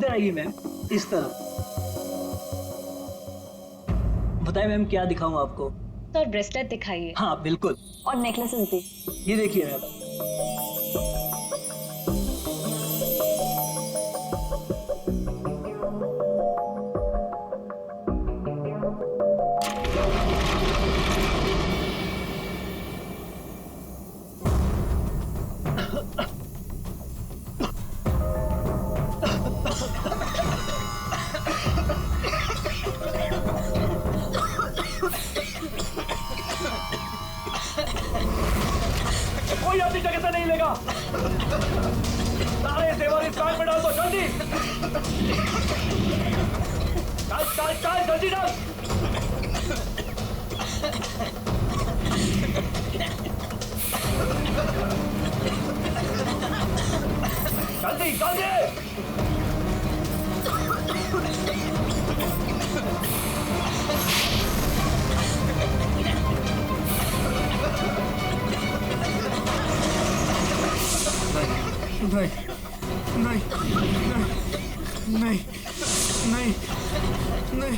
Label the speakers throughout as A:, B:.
A: इधर आइए मैम, इस तरफ। बताइए मैम क्या दिखाऊं आपको?
B: सर ब्रेसलेट दिखाइए।
A: हाँ बिल्कुल,
B: और नेकलेसेस भी।
A: ये देखिए मैम। कोई अपनी जगह से नहीं लेगा। सारे जेवर इस बैग में डाल दो, जल्दी। डाल डाल डाल, जल्दी डाल। जल्दी जल्दी।
C: नहीं नहीं नहीं नहीं नहीं नहीं।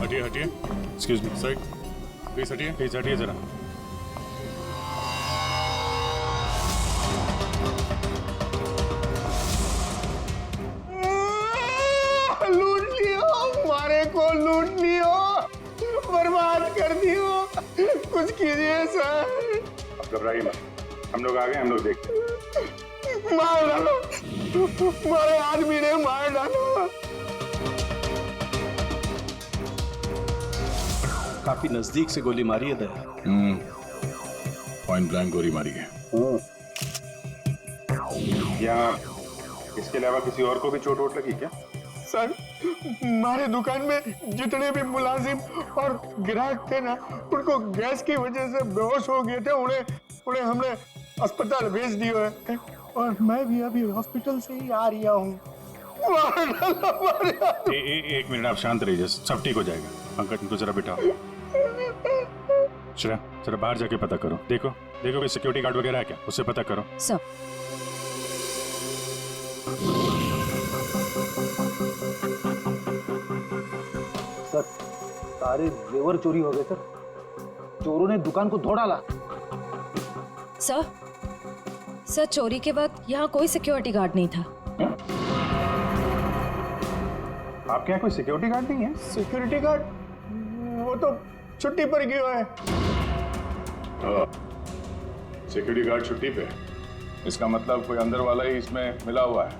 D: हटिए हटिए, एक्सक्यूज मी सर, प्लीज हटिए जरा।
C: लूट लियो, हमारे को लूट लियो, बर्बाद कर दियो, कुछ कीजिए सर।
D: अब घबराइए मत, हम लोग आ गए, हम लोग देखते हैं।
C: मार डालो, हमारे आदमी ने मार डालो।
E: काफी नजदीक से गोली मारी है दया।
D: पॉइंट ब्लैंक गोली मारी है। यहाँ इसके अलावा किसी और को भी चोट वोट लगी क्या?
C: सर हमारे दुकान में जितने भी मुलाजिम और ग्राहक थे ना, उनको गैस की वजह से बेहोश हो गए थे। उन्हें हमने अस्पताल भेज दिया है और मैं भी अभी हॉस्पिटल से ही आ रहा हूँ।
D: एक मिनट आप शांत रहिए, सब ठीक हो जाएगा। पंकज इनको जरा बिठाओ। श्रेया जरा बाहर जाके पता करो, देखो कोई सिक्योरिटी गार्ड वगैरह है क्या, उससे पता करो।
B: सर
E: सर सारे जेवर चोरी हो गए सर, चोरों ने दुकान को तोड़ डाला।
B: सर चोरी के बाद यहाँ कोई सिक्योरिटी गार्ड नहीं था।
D: आपके यहाँ कोई सिक्योरिटी गार्ड नहीं है?
C: सिक्योरिटी गार्ड वो तो छुट्टी पर गया है।
D: सिक्योरिटी गार्ड छुट्टी पे, इसका मतलब कोई अंदर वाला ही इसमें मिला हुआ है।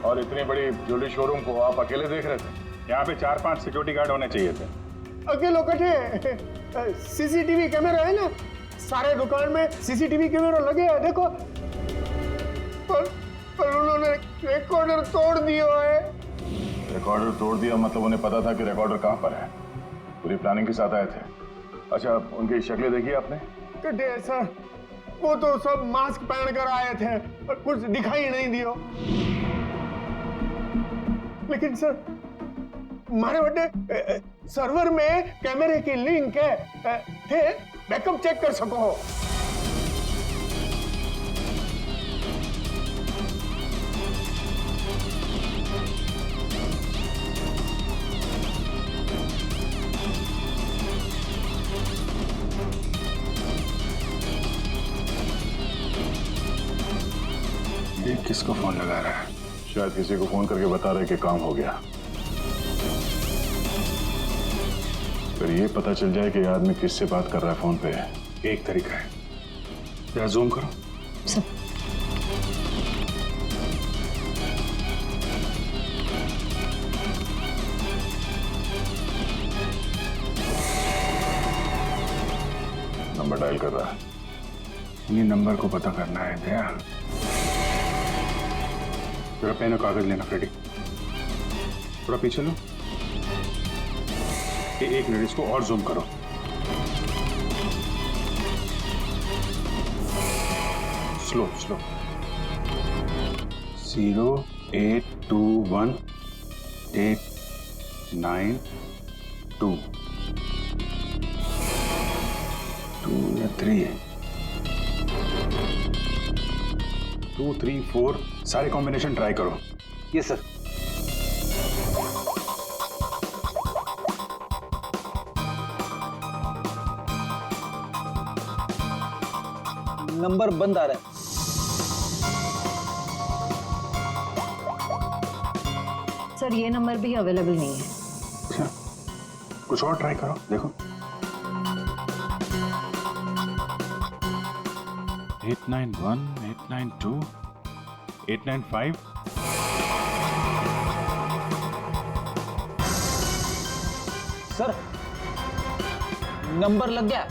D: और इतनी बड़ी ज्वेलरी शोरूम को आप अकेले देख रहे थे? यहाँ पे 4-5 सिक्योरिटी गार्ड होने चाहिए थे।
C: अकेले कटे, सीसीटीवी कैमरा है ना, सारे दुकान में सीसीटीवी कैमरा लगे हैं, देखो। पर उन्होंने रिकॉर्डर तोड़ दिया है।
D: रिकॉर्डर तोड़ दिया मतलब उन्हें पता था कि रिकॉर्डर कहाँ पर है, पूरी प्लानिंग के साथ आए थे। अच्छा उनकी शक्लें देखी आपने?
C: कटे सर, वो तो सब मास्क पहन कर आए थे और कुछ दिखाई नहीं दियो। लेकिन सर हमारे बटे सर्वर में कैमरे की लिंक है, थे बैकअप चेक कर सको।
D: ये किसको फोन लगा रहा है? शायद किसी को फोन करके बता रहे कि काम हो गया। फिर ये पता चल जाए कि आदमी किससे बात कर रहा है फोन पे। एक तरीका है, जरा जूम करो।
B: सब
D: नंबर डायल कर रहा है। इन्हीं नंबर को पता करना है दया। थोड़ा पेन और कागज लेना फ्रेडी। थोड़ा पीछे लो। एक मिनट, इसको और जूम करो। Slow slow. 0821892 2 या 3 है। 2 3 4 सारे कॉम्बिनेशन ट्राई करो।
E: ये सर। नंबर बंद आ रहा है।
B: सर ये नंबर भी अवेलेबल नहीं है।
D: अच्छा, कुछ और ट्राई करो, देखो। 891 892 895।
E: सर नंबर लग गया।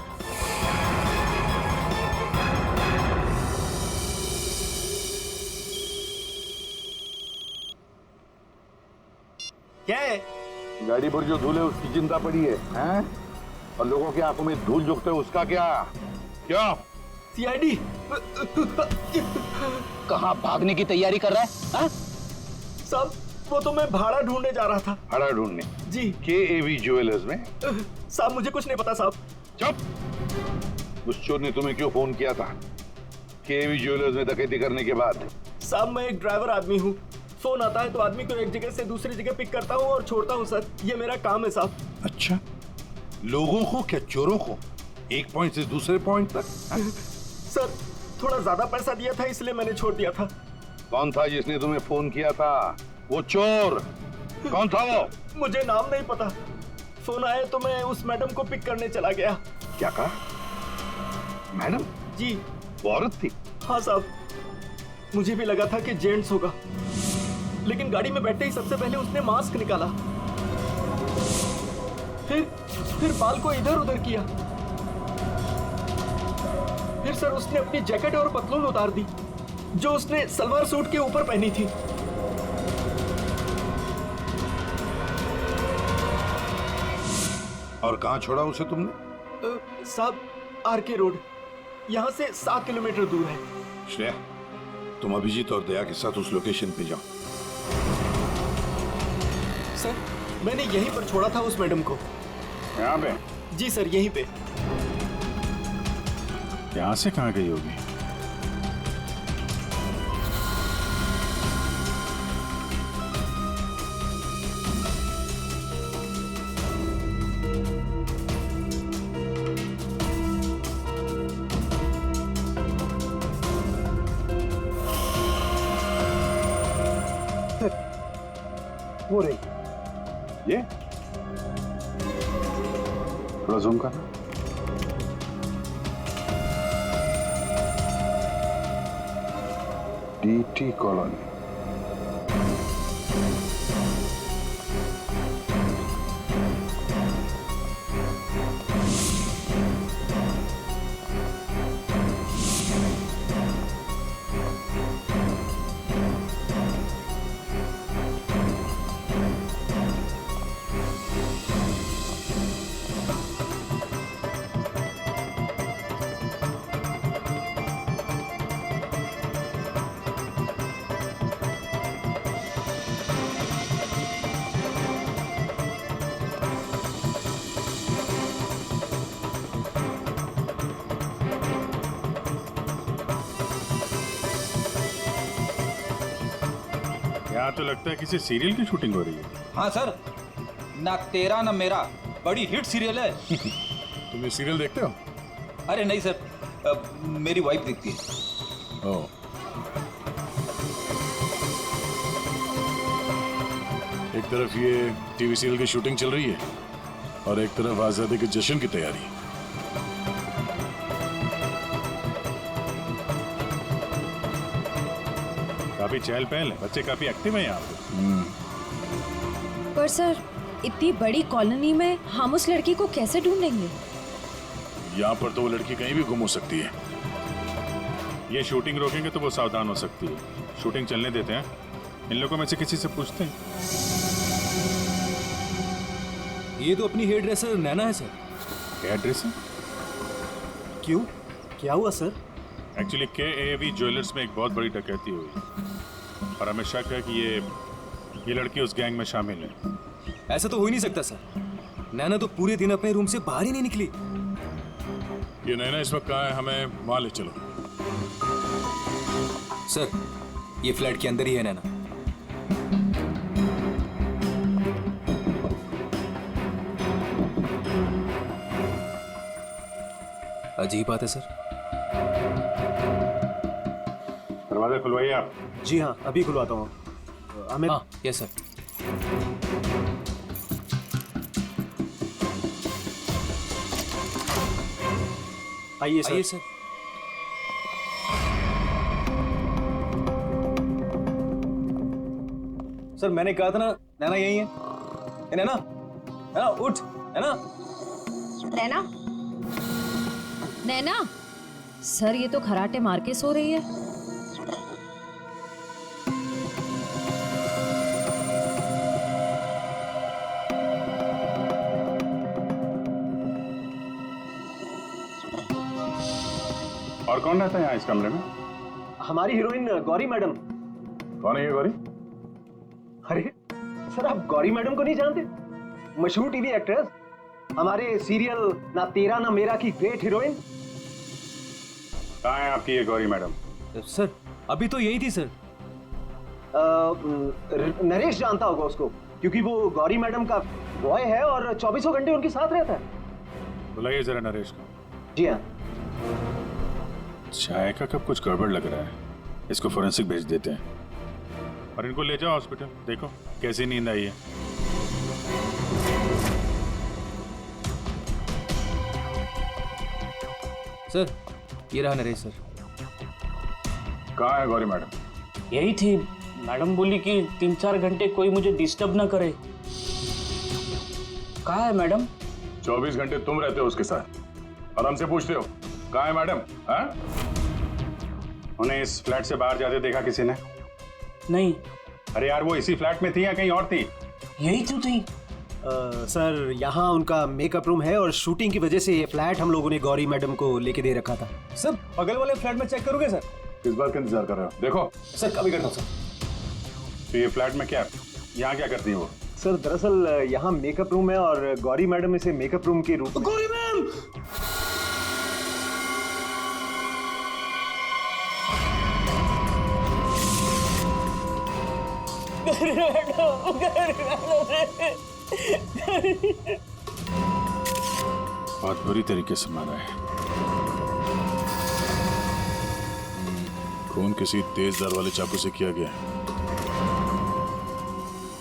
A: क्या है?
F: गाड़ी पर जो धूल है उसकी चिंता पड़ी है, हैं? और लोगों की आंखों में धूल झोंकते है उसका क्या? क्या?
A: सीआईडी।
E: कहाँ भागने की तैयारी कर रहा है? हाँ?
A: साहब वो तो मैं भाड़ा ढूंढने जा रहा था।
F: भाड़ा ढूंढने?
A: जी।
F: केएवी ज्वेलर्स में?
A: साहब मुझे कुछ नहीं पता साहब।
F: चुप! उस चोर ने तुम्हें क्यों फोन किया था? केएवी ज्वेलर्स में डकैती करने के बाद?
A: साहब मैं एक ड्राइवर आदमी हूँ। फोन आता है तो आदमी को एक जगह से दूसरी जगह पिक करता हूँ और छोड़ता हूँ सर। ये मेरा काम है साहब।
F: अच्छा, लोगों को क्या चोरों को? एक पॉइंट से दूसरे पॉइंट तक?
A: सर थोड़ा ज्यादा पैसा दिया था इसलिए मैंने छोड़ दिया था।
F: कौन था जिसने तुम्हें फोन किया था? वो चोर कौन था वो?
A: मुझे नाम नहीं पता। फोन आया तो मैं उस मैडम को पिक करने चला गया।
F: क्या कहा? मैडम?
A: जी।
F: वो औरत थी?
A: हाँ साहब, मुझे भी लगा था कि जेंट्स होगा, लेकिन गाड़ी में बैठते ही सबसे पहले उसने मास्क निकाला, फिर बाल को इधर उधर किया, फिर सर उसने अपनी जैकेट और पतलून उतार दी जो उसने सलवार सूट के ऊपर पहनी थी।
F: और कहाँ छोड़ा उसे तुमने?
A: साहब आरके रोड, यहाँ से 7 किलोमीटर दूर है।
F: श्रेया, तुम अभिजीत और दया के साथ उस लोकेशन पे जाओ।
A: सर मैंने यहीं पर छोड़ा था उस मैडम को।
D: यहाँ पे?
A: जी सर यहीं पे।
D: यहाँ से कहाँ गई होगी?
C: वो रही।
D: ये थोड़ा जूम करना। DT colony. यहाँ तो लगता है किसी सीरियल की शूटिंग हो रही है।
G: हाँ सर, ना तेरा ना मेरा बड़ी हिट सीरियल है।
D: तुम ये सीरियल देखते हो?
G: अरे नहीं सर, मेरी वाइफ देखती है।
D: ओह। एक तरफ ये टीवी सीरियल की शूटिंग चल रही है और एक तरफ आजादी के जश्न की तैयारी। काफी चहल पहल है, बच्चे काफी एक्टिव हैं यहाँ पे।
B: पर सर इतनी बड़ी कॉलोनी में हम उस लड़की को कैसे ढूंढेंगे?
D: यहाँ पर तो वो लड़की कहीं भी गुम हो सकती है। ये शूटिंग रोकेंगे तो वो सावधान हो सकती है। शूटिंग चलने देते हैं, इन लोगों में से किसी से पूछते हैं।
G: ये तो अपनी हेयर ड्रेसर नैना है सर।
D: Hair dresser?
E: क्यों, क्या हुआ सर?
D: एक्चुअली KAV ज्वेलर्स में एक बहुत बड़ी डकैती हुई और हमें शक है कि ये लड़की उस गैंग में शामिल है।
G: ऐसा तो हो ही नहीं सकता सर। नैना तो पूरे दिन अपने रूम से बाहर ही नहीं निकली।
D: ये नैना इस वक्त कहाँ है? हमें वहाँ ले चलो।
G: सर, ये फ्लैट के अंदर ही है नैना। अजीब बात है सर।
D: दरवाजा खुलवाइए आप।
E: जी हाँ, अभी खुलवाता हूँ। हमें
G: हाँ, यस सर।
E: आइए सर।
G: आइए सर। सर मैंने कहा था ना, नैना यही है। ए, नैना, नैना उठ, नैना।
B: नैना, नैना, सर ये तो खराटे मार के सो रही है।
D: और कौन रहता है यहाँ इस कमरे में?
E: हमारी हीरोइन गौरी मैडम।
D: कौन है ये गौरी?
E: अरे सर, आप गौरी मैडम को नहीं जानते? मशहूर टीवी एक्ट्रेस, हमारे सीरियल ना तेरा ना मेरा की ग्रेट हीरोइन।
D: कहाँ है आपकी ये गौरी मैडम?
G: सर अभी तो यही थी सर।
E: नरेश जानता होगा उसको, क्योंकि वो गौरी मैडम का बॉय है और 24 घंटे उनके साथ रहता है।
D: बुलाइए जरा नरेश को।
E: जी हाँ।
D: चाय का कब कुछ गड़बड़ लग रहा है, इसको फोरेंसिक भेज देते हैं और इनको ले जाओ हॉस्पिटल। देखो कैसी नींद आई है।
G: सर ये रहा नरेश सर।
D: कहाँ है गौरी मैडम?
H: यही थी। मैडम बोली कि 3-4 घंटे कोई मुझे डिस्टर्ब ना करे। कहाँ है मैडम?
D: 24 घंटे तुम रहते हो उसके साथ और हमसे पूछते हो कहाँ है मैडम? हाँ? उन्हें इस फ्लैट से बाहर जाते देखा किसी ने?
H: नहीं।
D: अरे यार, वो इसी फ्लैट में थी या कहीं और थी?
H: यही तो थी।
E: सर यहाँ उनका मेकअप रूम है और शूटिंग की वजह से ये फ्लैट हम लोगों ने गौरी मैडम को लेके दे रखा था।
G: सर बगल वाले फ्लैट में चेक करोगे सर?
D: किस बात का इंतजार कर रहे हो? देखो
G: सर अभी करता हूँ सर।
D: तो ये फ्लैट में क्या, यहाँ क्या करती है वो?
E: सर दरअसल यहाँ मेकअप रूम है और गौरी मैडम इसे मेकअप रूम के रूप में।
H: गौरी मैम!
D: बहुत बुरी तरीके से मारा है। खून किसी तेज धार वाले चाकू से किया गया है।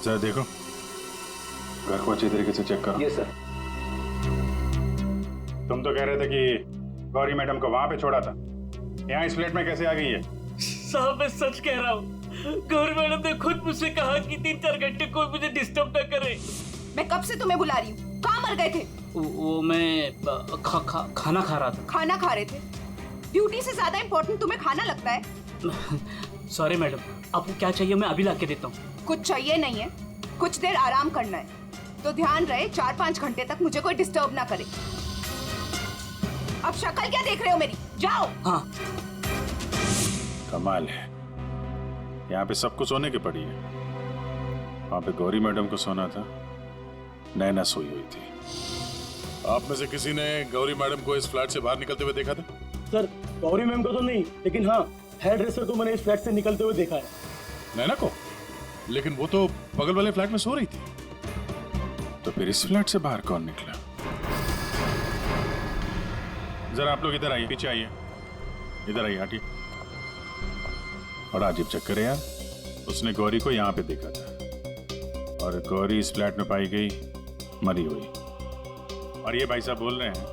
D: जरा देखो, घर को अच्छी तरीके से चेक करो।
E: Yes sir.
D: तुम तो कह रहे थे कि गौरी मैडम को वहां पे छोड़ा था, यहाँ इस फ्लैट में कैसे आ गई है?
H: साहब मैं सच कह रहा हूँ। गौरी मैडम ने खुद मुझसे कहा कि 3-4 घंटे कोई मुझे डिस्टर्ब ना करे।
I: मैं कब से तुम्हें बुला रही हूँ, कहाँ मर गए थे?
H: वो मैं खाना खा रहा था।
I: खाना खा रहे थे? ड्यूटी से ज्यादा इम्पोर्टेंट तुम्हें खाना लगता है?
H: सॉरी मैडम, आपको क्या चाहिए मैं अभी लाके देता हूँ।
I: कुछ चाहिए नहीं है, कुछ देर आराम करना है, तो ध्यान रहे 4-5 घंटे तक मुझे कोई डिस्टर्ब ना करे। अब शक्ल क्या देख रहे हो मेरी? जाओ।
H: हाँ।
D: कमाल है, यहाँ पे सबको सोने की पड़ी है। वहां पे गौरी मैडम को सोना था, नैना सोई हुई थी। आप में से किसी ने गौरी मैडम को इस फ्लैट से बाहर निकलते हुए देखा था?
H: सर गौरी मैम को तो नहीं, लेकिन हाँ हेयर ड्रेसर को मैंने इस फ्लैट से निकलते हुए देखा है।
D: नैना को? लेकिन वो तो बगल वाले फ्लैट में सो रही थी। तो फिर इस फ्लैट से बाहर कौन निकला? जरा आप लोग इधर आइए, पीछे आइए, इधर आइए, हटिए। बड़ा अजीब चक्कर है यार। उसने गौरी को यहाँ पे देखा था और गौरी इस फ्लैट में पाई गई मरी हुई। और ये भाई साहब बोल रहे हैं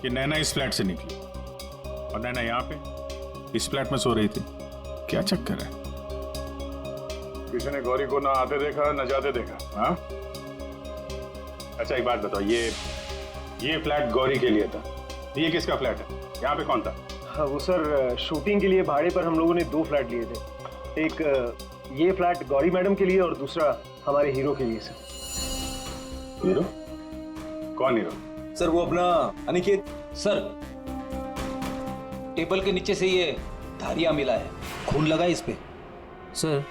D: कि नैना इस फ्लैट से निकली और नैना यहाँ पे इस फ्लैट में सो रही थी। क्या चक्कर है? किसी ने गौरी को ना आते देखा ना जाते देखा? हाँ? अच्छा एक बात बताओ, ये फ्लैट गौरी के लिए था, ये किसका फ्लैट है? यहाँ पे कौन था?
E: हाँ, वो सर शूटिंग के लिए भाड़े पर हम लोगों ने 2 फ्लैट लिए थे। एक ये फ्लैट गौरी मैडम के लिए और दूसरा हमारे हीरो के लिए सर।
D: हीरो? कौन हीरो?
G: सर वो अपना अनिकेत।
H: सर टेबल के नीचे से ये धारियां मिला है, खून लगा है इस पे।
J: सर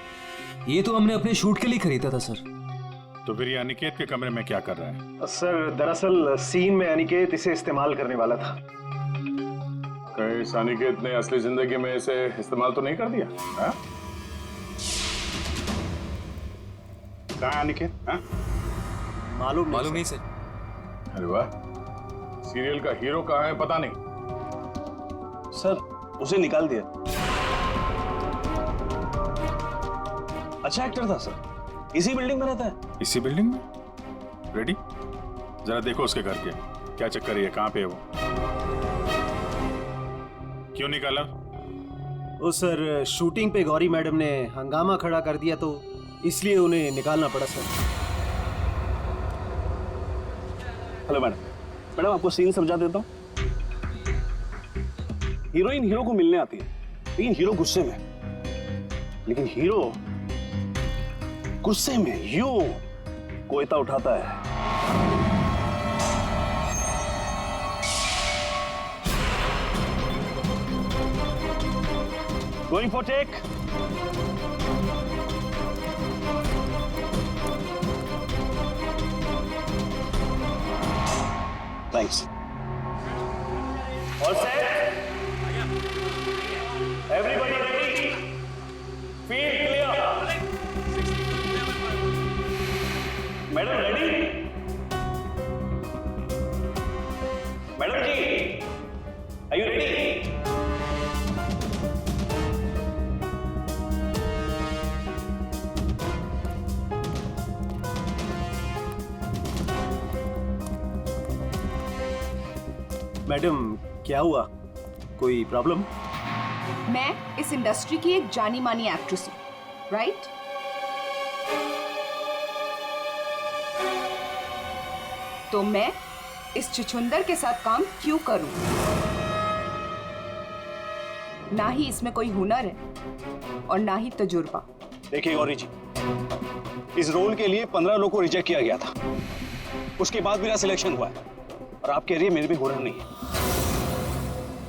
J: ये तो हमने अपने शूट के लिए खरीदा था सर।
D: तो फिर ये अनिकेत के कमरे में क्या कर रहा है?
E: सर दरअसल सीन में अनिकेत इसे इस्तेमाल करने वाला था।
D: कहीं इस अनिकेत ने असली जिंदगी में इसे इस्तेमाल तो नहीं कर दिया? हाँ? कहाँ है अनिकेत? हाँ?
J: मालूम नहीं सर।
D: अरे वाह, सीरियल का हीरो कहाँ है पता नहीं।
G: सर उसे निकाल दिया। अच्छा एक्टर था सर, इसी बिल्डिंग में रहता है।
D: इसी बिल्डिंग में? रेडी? जरा देखो उसके घर के क्या चक्कर है, कहाँ पे है वो? क्यों निकाला?
E: वो सर शूटिंग पे गौरी मैडम ने हंगामा खड़ा कर दिया तो इसलिए उन्हें निकालना पड़ा सर।
G: हेलो मैडम, मैडम आपको सीन समझा देता हूँ। हीरोइन हीरो को मिलने आती है, लेकिन हीरो गुस्से में, लेकिन हीरो गुस्से में यूं कोयता उठाता है। Going for take. Thanks. All set? Everybody ready? Field clear. Madam ready? Madam ji, are you ready?
E: Madam क्या हुआ, कोई प्रॉब्लम?
I: मैं इस इंडस्ट्री की एक जानी मानी एक्ट्रेस हूँ, राइट? तो मैं इस छुछुंदर के साथ काम क्यों करूं? ना ही इसमें कोई हुनर है और ना ही तजुर्बा।
G: देखिए गौरी जी, इस रोल के लिए 15 लोगों को रिजेक्ट किया गया था, उसके बाद मेरा सिलेक्शन हुआ है और आप कह रही है मेरे भी हुनर नहीं है।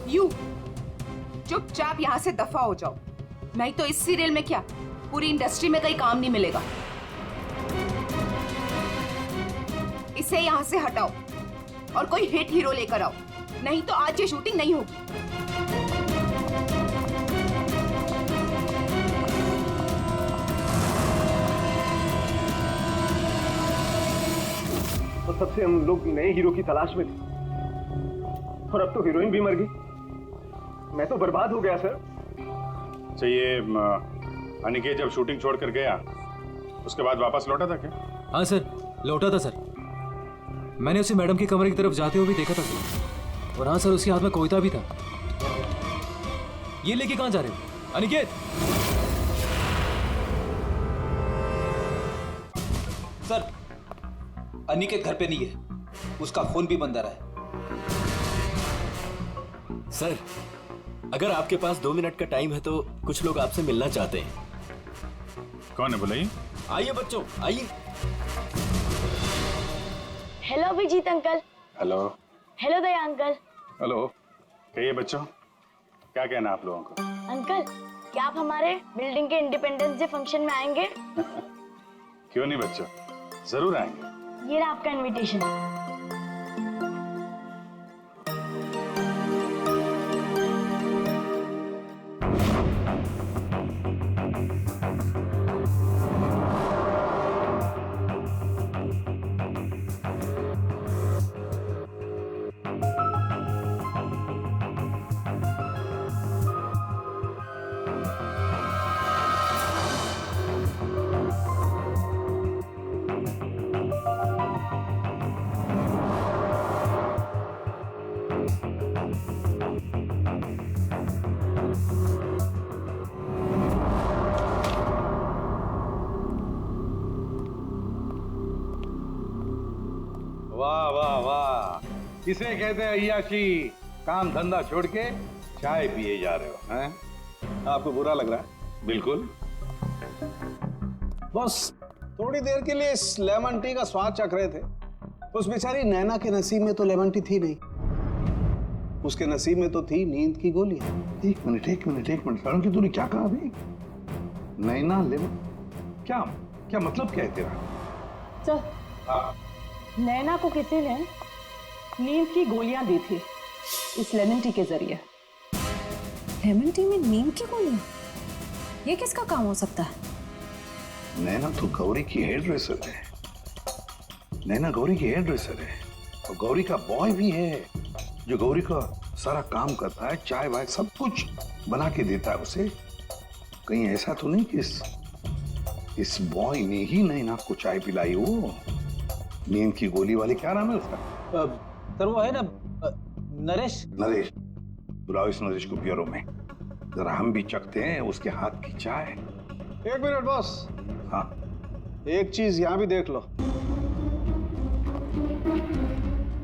I: यू चुपचाप यहाँ से दफा हो जाओ, नहीं तो इस सीरियल में क्या पूरी इंडस्ट्री में कहीं काम नहीं मिलेगा। इसे यहाँ से हटाओ और कोई हिट हीरो लेकर आओ, नहीं तो आज ये शूटिंग नहीं होगी।
E: और तब से हम लोग नए हीरो की तलाश में थे और अब तो हीरोइन भी मर गई। मैं तो बर्बाद हो गया सर।
D: अच्छा ये अनिकेत जब शूटिंग छोड़ कर गया उसके बाद वापस लौटा था क्या?
J: हाँ सर, लौटा था सर। मैंने उसे मैडम के कमरे की तरफ जाते हुए भी देखा था सर। और हाँ सर, उसके हाथ में कोयता भी था। ये लेके कहाँ जा रहे हो अनिकेत?
H: सर अनिकेत घर पे नहीं है, उसका फोन भी बंद आ रहा है।
A: सर अगर आपके पास 2 मिनट का टाइम है तो कुछ लोग आपसे मिलना चाहते हैं।
D: कौन है बुलाइए?
A: आइए बच्चों आइए।
K: Hello Abhijeet uncle.
D: Hello.
K: Hello Daya uncle.
D: Hello. कहिए बच्चों, क्या कहना आप लोगों को?
K: अंकल क्या आप हमारे बिल्डिंग के इंडिपेंडेंस डे फंक्शन में आएंगे?
D: क्यों नहीं बच्चों, जरूर आएंगे।
K: ये रहा आपका इनविटेशन।
F: वाह वाह वाह, किसे कहते हैं अय्याशी? काम धंधा छोड़ के चाय पिए जा रहे हो हैं?
G: आपको बुरा लग रहा है?
F: बिल्कुल।
G: बस थोड़ी देर के लिए इस लेमन टी का स्वाद चख रहे थे। उस बेचारी नैना के नसीब में तो लेमन टी थी नहीं, उसके नसीब में तो थी नींद की गोली।
F: एक मिनट सारुण की तूने क्या कहा अभी? नैना लेमन, क्या क्या मतलब क्या है तेरा?
L: सर,
F: हाँ।
L: नैना को किसी ने नींद की गोलियां दी थी इस लेमन टी के जरिए।
B: लेमन टी में नीम की गोलियां? ये किसका काम हो सकता है?
F: नैना तो गौरी की हेयर ड्रेसर है। नैना गौरी की हेयर ड्रेसर है और गौरी का बॉय भी है जो गौरी का सारा काम करता है, चाय वाय सब कुछ बना के देता है उसे। कहीं ऐसा तो नहीं कि इस बॉय ने ही नैना को चाय पिलाई हो? नींद की गोली वाले, क्या नाम है उसका?
G: सर वो है ना नरेश।
F: नरेश, बुलाओ इस नरेश को ब्यूरो में, जरा हम भी चखते हैं उसके हाथ की चाय।
G: एक मिनट बॉस।
F: हाँ,
G: एक चीज यहां भी देख लो।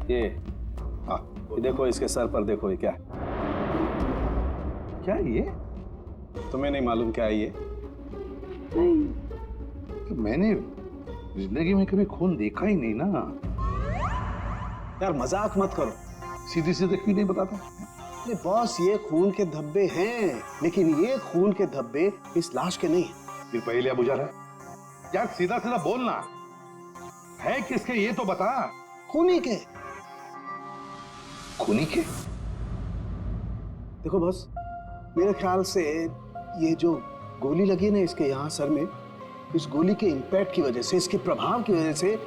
G: ये
F: हाँ,
G: ये देखो, इसके सर पर देखो, ये क्या है?
F: क्या ये?
G: तुम्हें नहीं मालूम क्या है ये?
F: तो मैंने जिंदगी में कभी खून देखा ही नहीं ना।
G: यार मजाक मत करो।
F: सीधी सीधे क्यों नहीं बताता?
G: अरे बॉस, ये खून के धब्बे हैं, लेकिन ये खून के धब्बे इस लाश के नहीं हैं।
F: फिर पहले बुझा रहा है यार, सीधा सीधा बोलना है किसके ये तो बता।
G: खूनी के।
F: खूनी के?
G: देखो बॉस, मेरे ख्याल से ये जो गोली लगी है ना इसके यहाँ सर में, इस गोली के इंपैक्ट की वजह से, इसके प्रभाव की वजह से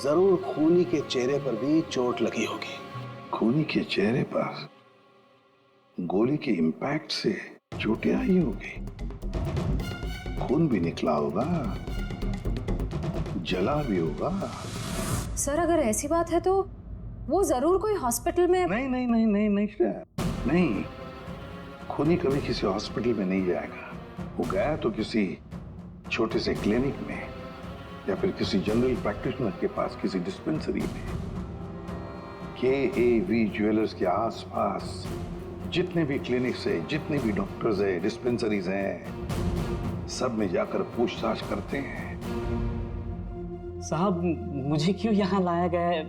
G: जरूर खूनी के चेहरे पर भी चोट लगी होगी।
F: खूनी के चेहरे पर गोली के इंपैक्ट से चोटें आई होगी, खून भी निकला होगा, जला भी होगा।
B: सर, अगर ऐसी बात है तो वो जरूर कोई हॉस्पिटल में।
F: नहीं नहीं नहीं नहीं नहीं नहीं, खूनी कभी किसी हॉस्पिटल में नहीं जाएगा। वो गया तो किसी छोटे से क्लिनिक में या फिर किसी जनरल प्रैक्टिशनर के पास, किसी डिस्पेंसरी में। KAV ज्वेलर्स के आसपास जितने भी क्लिनिक्स है, जितने भी डॉक्टर्स है, डिस्पेंसरीज हैं, सब में जाकर पूछताछ करते हैं।
H: साहब, मुझे क्यों यहाँ लाया गया है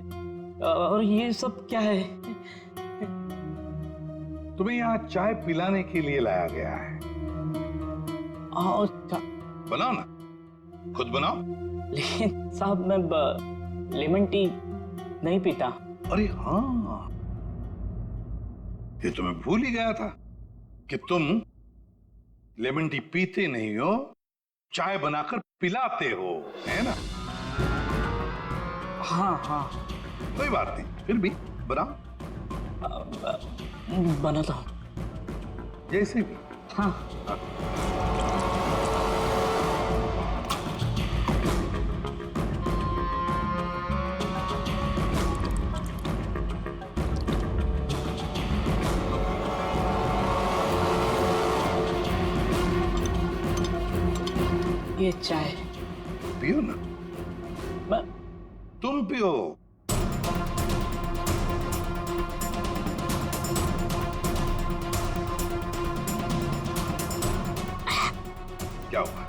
H: और ये सब क्या है?
F: तुम्हें यहाँ चाय पिलाने के लिए लाया गया है। बनाओ ना, खुद बनाओ।
H: लेकिन साहब, मैं लेमन टी नहीं पीता।
F: अरे हाँ, ये तो मैं भूल ही गया था कि तुम लेमन टी पीते नहीं हो, चाय बनाकर पिलाते हो, है ना?
H: हाँ हाँ,
F: कोई बात नहीं, फिर भी बनाओ।
H: बनाता हूँ।
F: जैसे भी।
H: हाँ। ये चाय
F: पियो ना। तुम पियो। क्या हुआ?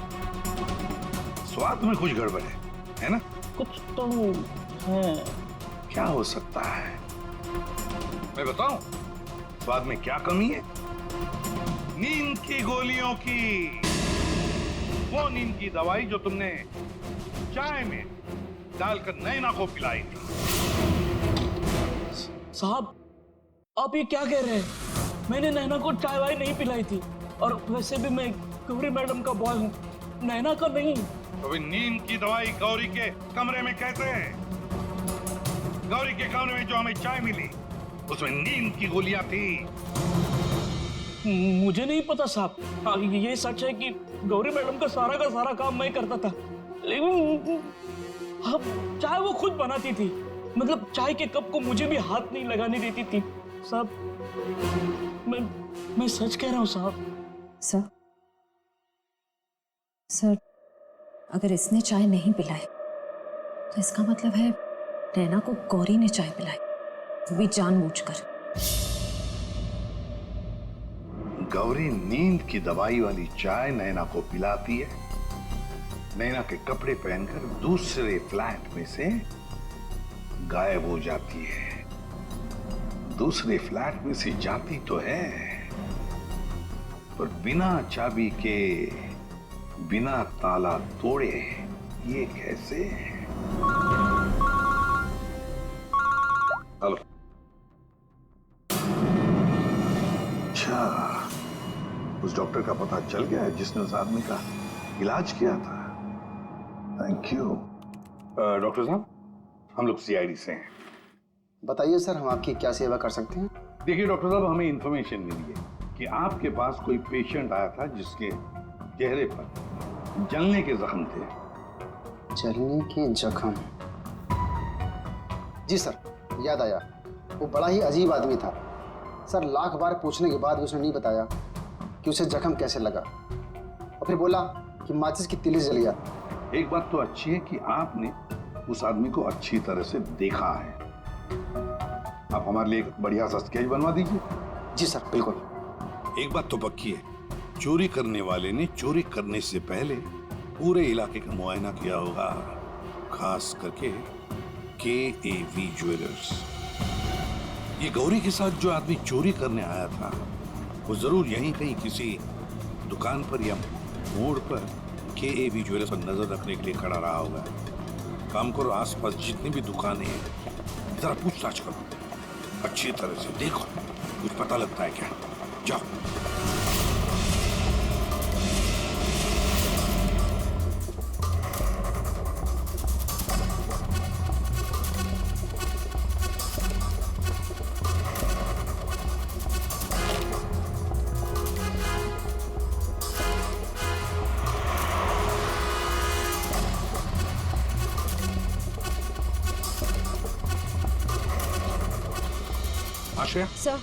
F: स्वाद में कुछ गड़बड़ है ना?
H: कुछ तो है।
F: क्या हो सकता है? मैं बताऊं स्वाद में क्या कमी है? नींद की गोलियों की, वो नींद की दवाई जो तुमने चाय में डालकर नैना को पिलाई थी।
H: साहब, आप ये क्या कह रहे हैं? मैंने नैना को चाय वाय नहीं पिलाई थी, और वैसे भी मैं गौरी मैडम का बॉय हूँ, नैना का नहीं।
F: तो नींद की दवाई गौरी के कमरे में कैसे है? गौरी के कमरे में जो हमें चाय मिली उसमें नींद की गोलियां थी।
H: मुझे नहीं पता साहब। हाँ, ये सच है कि गौरी मैडम का सारा काम मैं करता था, लेकिन हाँ, चाय वो खुद बनाती थी। मतलब चाय के कप को मुझे भी हाथ नहीं लगाने देती थी। साहब, मैं सच कह रहा हूँ साहब।
B: सर, अगर इसने चाय नहीं पिलाई तो इसका मतलब है नैना को गौरी ने चाय पिलाई, वो भी जानबूझकर।
F: गौरी नींद की दवाई वाली चाय नैना को पिलाती है, नैना के कपड़े पहनकर दूसरे फ्लैट में से गायब हो जाती है। दूसरे फ्लैट में से जाती तो है, पर बिना चाबी के, बिना ताला तोड़े, ये कैसे? हेलो। अच्छा, उस डॉक्टर का पता चल गया है जिसने उस आदमी का इलाज किया था। Thank you. डॉक्टर साहब, हम लोग सीआईडी से हैं।
G: बताइए सर, हम आपकी क्या सेवा कर सकते हैं?
F: देखिए डॉक्टर साहब, हमें इंफॉर्मेशन मिली है कि आपके पास कोई पेशेंट आया था जिसके चेहरे पर जलने के जख्म थे।
G: जलने के जख्म? जी सर, याद आया। वो बड़ा ही अजीब आदमी था सर। लाख बार पूछने के बाद भी उसने नहीं बताया कि उसे जख्म कैसे लगा, और फिर बोला कि माचिस की तिली जल गया।
F: एक बात तो अच्छी है कि आपने उस आदमी को अच्छी तरह से देखा है। आप हमारे लिए एक बढ़िया सा स्केच बनवा दीजिए।
G: जी सर, बिल्कुल।
F: एक बात तो पक्की है, चोरी करने वाले ने चोरी करने से पहले पूरे इलाके का मुआयना किया होगा, खास करके KAV ज्वेलर्स। ये गौरी के साथ जो आदमी चोरी करने आया था, वो जरूर यहीं कहीं किसी दुकान पर या मोड़ पर KAV ज्वेलर्स पर नजर रखने के लिए खड़ा रहा होगा। काम करो, आसपास जितनी भी दुकानें हैं जरा पूछताछ करो, अच्छी तरह से देखो, कुछ पता लगता है क्या। जाओ। आश्रया,
B: सर,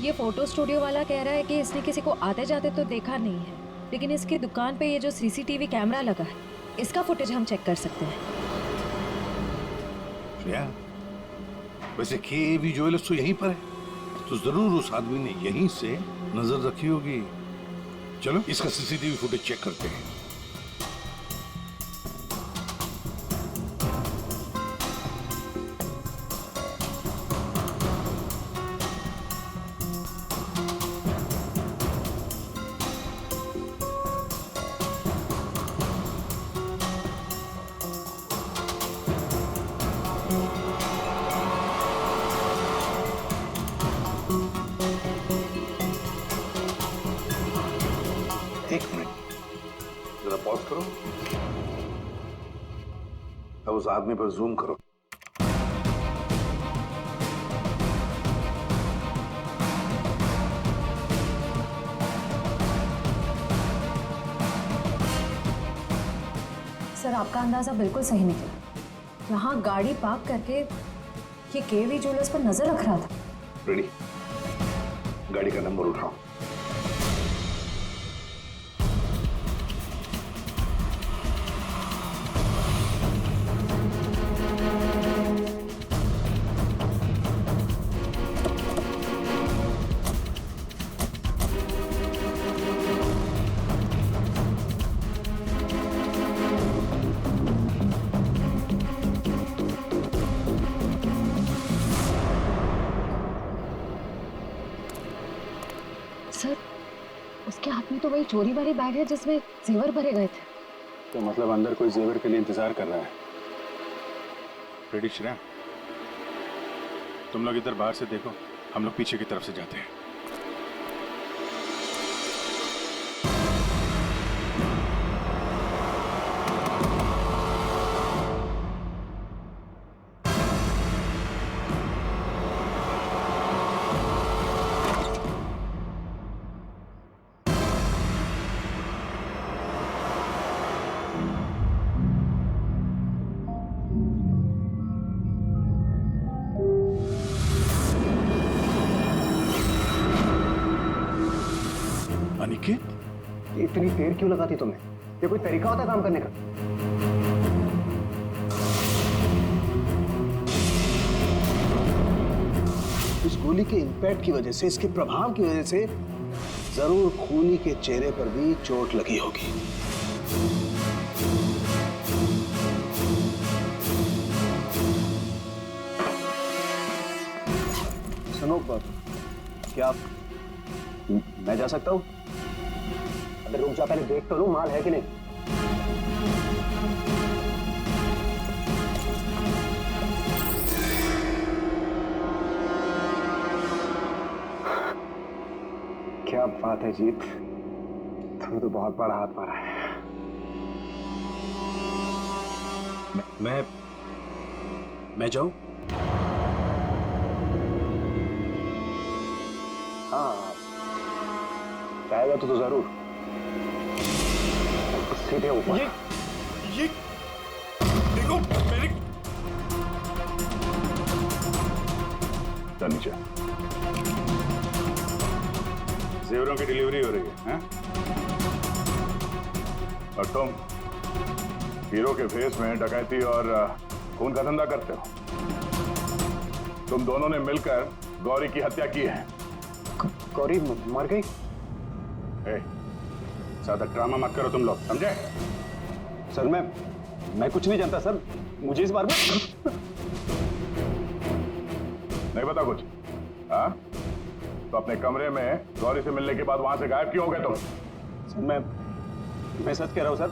B: ये फोटो स्टूडियो वाला कह रहा है कि इसने किसी को आते जाते तो देखा नहीं है, लेकिन इसकी दुकान पे ये जो CCTV कैमरा लगा है, इसका फुटेज हम चेक कर सकते हैं।
F: श्रेया, वैसे KAV ज्वेलर्स तो यहीं पर है, तो जरूर उस आदमी ने यहीं से नजर रखी होगी। चलो इसका CCTV फुटेज चेक करते हैं। एक मिनट, जरा पॉज करो। अब उस आदमी पर जूम करो।
B: सर, आपका अंदाजा बिल्कुल सही निकला। यहाँ गाड़ी पार्क करके ये KAV ज्वेलर्स पर नजर रख रहा था।
F: रेडी, गाड़ी का नंबर उठाओ।
B: सर, उसके हाथ में तो वही चोरी वाली बैग है जिसमें जेवर भरे गए थे।
D: तो मतलब अंदर कोई जेवर के लिए इंतजार कर रहा है। रेडी श्रेया, तुम लोग इधर बाहर से देखो, हम लोग पीछे की तरफ से जाते हैं।
E: अनिकेत, इतनी देर क्यों लगाती तुम्हें? ये कोई तरीका होता है काम करने का?
G: इस गोली के इंपैक्ट की वजह से, इसके प्रभाव की वजह से जरूर खूनी के चेहरे पर भी चोट लगी होगी।
E: सुनो, क्या मैं जा सकता हूँ? अरे रुक जा, पहले देख तो लूं माल है कि नहीं। क्या बात है जीत, तुमने तो बहुत बड़ा हाथ मारा है।
F: मैं जाऊं?
E: हाँ, जाएगा तो जरूर। सीधे ऊपर।
F: ये देखो मेरे
D: नीचे जेवरों की डिलीवरी हो रही है, हैं? और तुम हीरो के फेस में डकैती और खून का धंधा करते हो। तुम दोनों ने मिलकर गौरी की हत्या की है।
E: गौरी मर गई?
D: ज्यादा ड्रामा मत करो तुम लोग, समझे?
E: सर मैं कुछ नहीं जानता सर, मुझे इस बारे में
D: नहीं पता कुछ। हाँ, तो अपने कमरे में गौरी से मिलने के बाद वहां से गायब क्यों हो गए तुम?
E: सर मैं सच कह रहा हूं सर,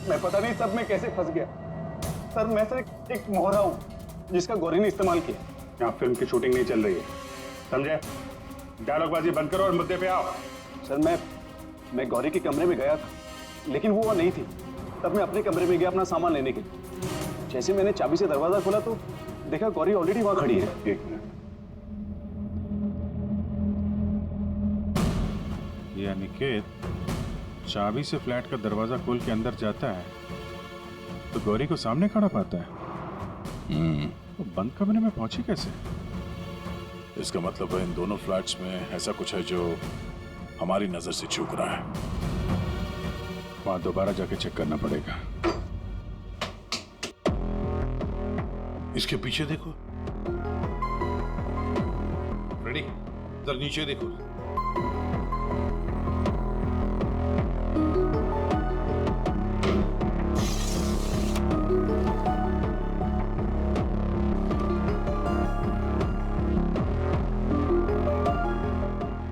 E: मैं पता नहीं सब में कैसे फंस गया। सर मैं सिर्फ एक मोहरा हूं जिसका गौरी ने इस्तेमाल किया।
D: यहाँ फिल्म की शूटिंग नहीं चल रही है, समझे? डायलॉगबाजी बंद करो और मुद्दे पे आओ।
E: सर मैं गौरी के कमरे में गया था, लेकिन वो नहीं थी। तब मैं अपने कमरे में गया अपना सामान लेने के लिए। जैसे मैंने चाबी से दरवाजा खोला तो देखा गौरी ऑलरेडी वहां खड़ी है।
D: एक मिनट,
M: ये अनिकेत चाबी से फ्लैट का दरवाजा खोल के अंदर जाता है तो गौरी को सामने खड़ा पाता है। तो बंद कमरे में पहुंची कैसे?
F: इसका मतलब है इन दोनों फ्लैट्स में ऐसा कुछ है जो हमारी नजर से चूक रहा है।
M: वहां दोबारा जाके चेक करना पड़ेगा।
F: इसके पीछे देखो, रेडी? इधर नीचे देखो।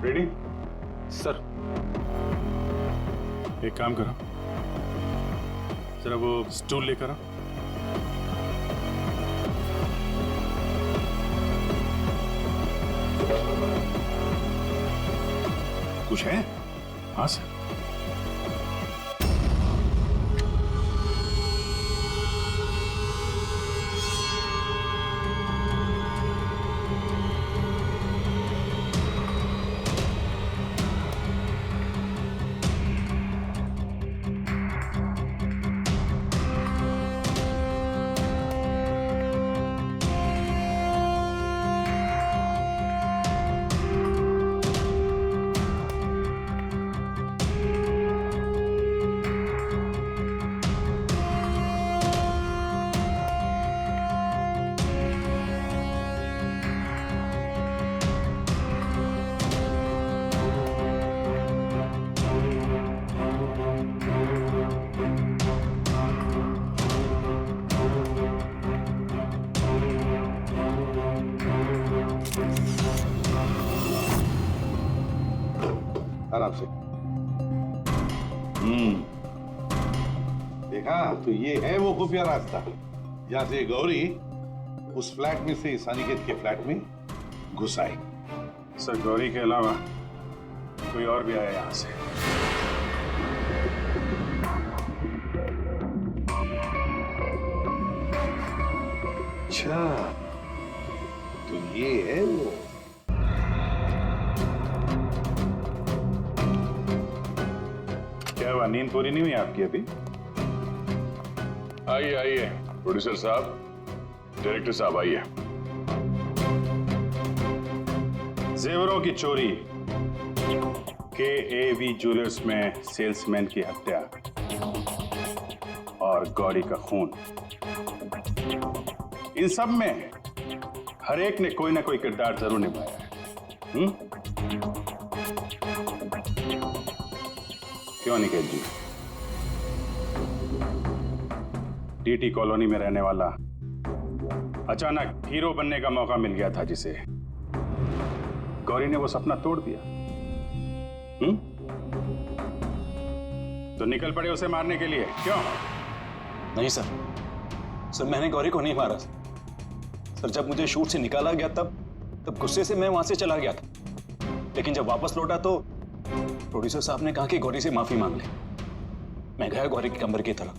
D: रेडी?
E: सर
M: एक काम करो, जरा वो स्टूल लेकर आओ।
F: कुछ है?
M: हाँ सर।
F: आराम से। देखा तो ये है वो खुफिया रास्ता जहां से गौरी उस फ्लैट में से इस अनिकेत के फ्लैट में घुस आई।
M: सर गौरी के अलावा कोई और भी आया यहां से?
F: अच्छा, तो ये है वो।
D: क्या हुआ, नींद पूरी नहीं हुई आपकी अभी? आइए आइए प्रोड्यूसर साहब, डायरेक्टर साहब आइए।
M: जेवरों की चोरी, KAV ज्वेलर्स में सेल्समैन की हत्या और गौरी का खून, इन सब में हर एक ने कोई ना कोई किरदार जरूर निभाया है।
D: क्यों निकेत जी? टीटी कॉलोनी में रहने वाला अचानक हीरो बनने का मौका मिल गया था जिसे, गौरी ने वो सपना तोड़ दिया। तो निकल पड़े उसे मारने के लिए, क्यों?
E: नहीं सर, मैंने गौरी को नहीं मारा सर। जब मुझे शूट से निकाला गया तब गुस्से से मैं वहां से चला गया था। लेकिन जब वापस लौटा तो प्रोड्यूसर साहब ने कहा कि गौरी से माफी मांग ले। मैं गया गौरी के कमरे की तरफ।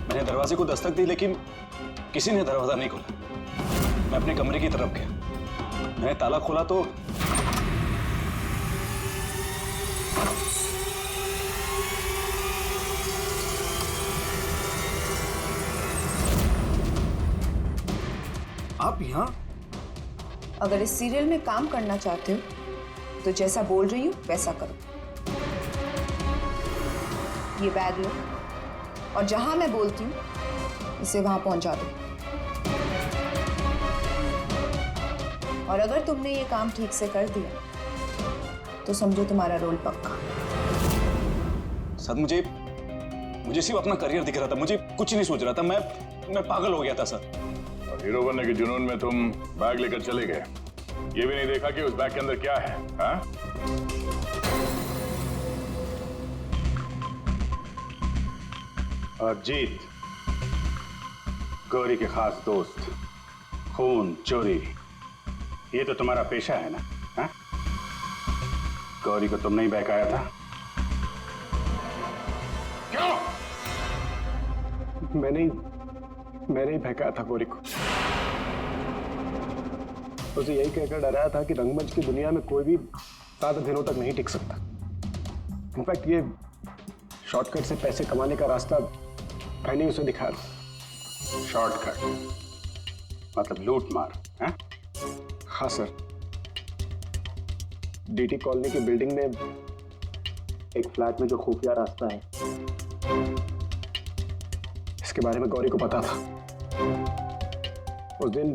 E: मैंने दरवाजे को दस्तक दी लेकिन किसी ने दरवाजा नहीं खोला। मैं अपने कमरे की तरफ गया। मैंने ताला खोला तो
G: आप यहाँ?
I: अगर इस सीरियल में काम करना चाहते हो तो जैसा बोल रही हूँ वैसा करो। ये बैग लो और जहां मैं बोलती हूँ इसे वहां पहुंचा दो। और अगर तुमने ये काम ठीक से कर दिया तो समझो तुम्हारा रोल पक्का।
E: सर मुझे सिर्फ अपना करियर दिख रहा था, मुझे कुछ नहीं सोच रहा था। मैं पागल हो गया था सर।
D: और हीरो बनने के जुनून में तुम बैग लेकर चले गए, ये भी नहीं देखा कि उस बैग के अंदर क्या है। हाँ? और जीत, गौरी के खास दोस्त, खून चोरी, ये तो तुम्हारा पेशा है ना? हाँ? गौरी को तुमने ही बहकाया था, क्यों?
E: मैंने ही बहकाया था गौरी को। उसे यही कहकर डराया था कि रंगमंच की दुनिया में कोई भी ज्यादा दिनों तक नहीं टिक सकता। इनफैक्ट ये शॉर्टकट से पैसे कमाने का रास्ता मैंने उसे दिखाया था।
D: शॉर्टकट मतलब लूट मार?
E: हाँ सर, डीटी कॉलोनी की बिल्डिंग में एक फ्लैट में जो खुफिया रास्ता है, इसके बारे में गौरी को पता था। उस दिन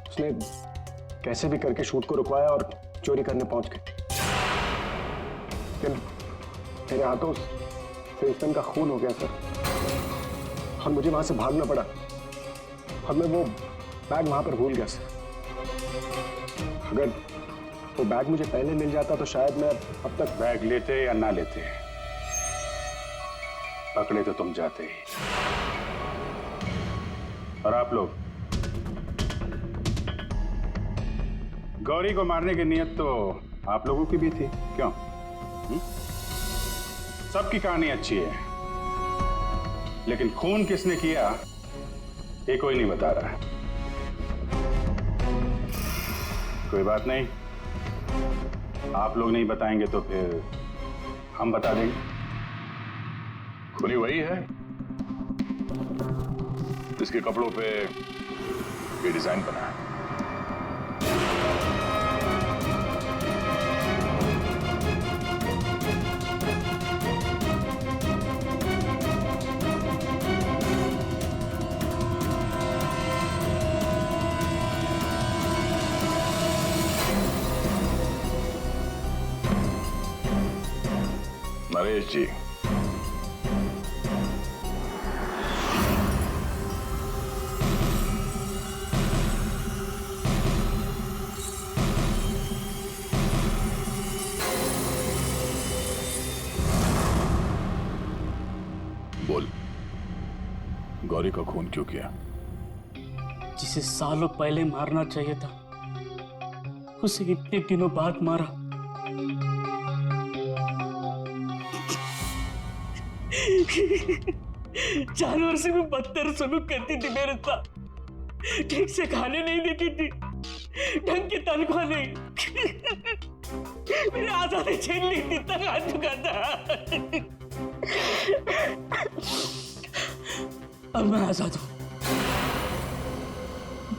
E: उसने कैसे भी करके शूट को रुकवाया और चोरी करने पहुंच गए। लेकिन मेरे हाथों से इंसान का खून हो गया सर, और मुझे वहां से भागना पड़ा और मैं वो बैग वहां पर भूल गया सर। अगर वो बैग मुझे पहले मिल जाता तो शायद मैं अब तक
D: बैग लेते या ना लेते, पकड़े तो तुम जाते ही। और आप लोग, गौरी को मारने की नीयत तो आप लोगों की भी थी, क्यों? सबकी कहानी अच्छी है, लेकिन खून किसने किया ये कोई नहीं बता रहा है। कोई बात नहीं, आप लोग नहीं बताएंगे तो फिर हम बता देंगे। खूनी वही है जिसके कपड़ों पे ये डिजाइन बना है। नरेश जी, बोल, गौरी का खून क्यों किया?
H: जिसे सालों पहले मारना चाहिए था उसे इतने दिनों बाद मारा। जानवर से भी बदतर सलूक करती थी मेरे साथ, ठीक से खाने नहीं देती थी, ढंग की तनख्वाह नहीं, मेरे आजादी छीन ली थी, तक आ चुका था। अब मैं आजाद हूं,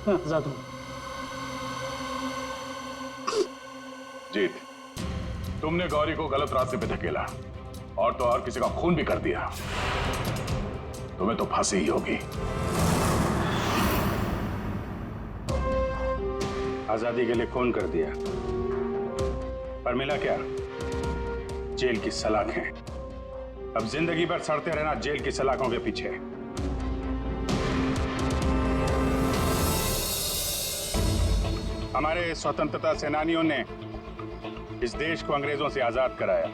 H: मैं आजाद हूं।
D: जीत, तुमने गौरी को गलत रास्ते पे धकेला और तो और किसी का खून भी कर दिया, तुम्हें तो फांसी ही होगी। आजादी के लिए खून कर दिया, पर मिला क्या? जेल की सलाखें अब जिंदगी भर सड़ते रहना जेल की सलाखों के पीछे। हमारे स्वतंत्रता सेनानियों ने इस देश को अंग्रेजों से आजाद कराया,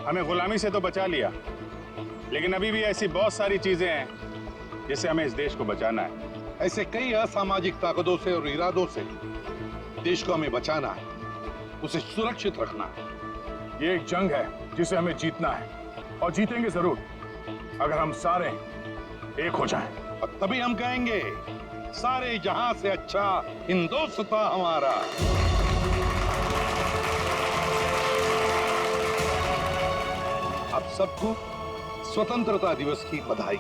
D: हमें गुलामी से तो बचा लिया, लेकिन अभी भी ऐसी बहुत सारी चीजें हैं जिससे हमें इस देश को बचाना है।
F: ऐसे कई असामाजिक ताकतों से और इरादों से देश को हमें बचाना है, उसे सुरक्षित रखना है।
D: ये एक जंग है जिसे हमें जीतना है, और जीतेंगे जरूर अगर हम सारे एक हो जाएं।
F: और तभी हम कहेंगे सारे जहां से अच्छा हिंदुस्तान हमारा। आप सबको स्वतंत्रता दिवस की बधाई।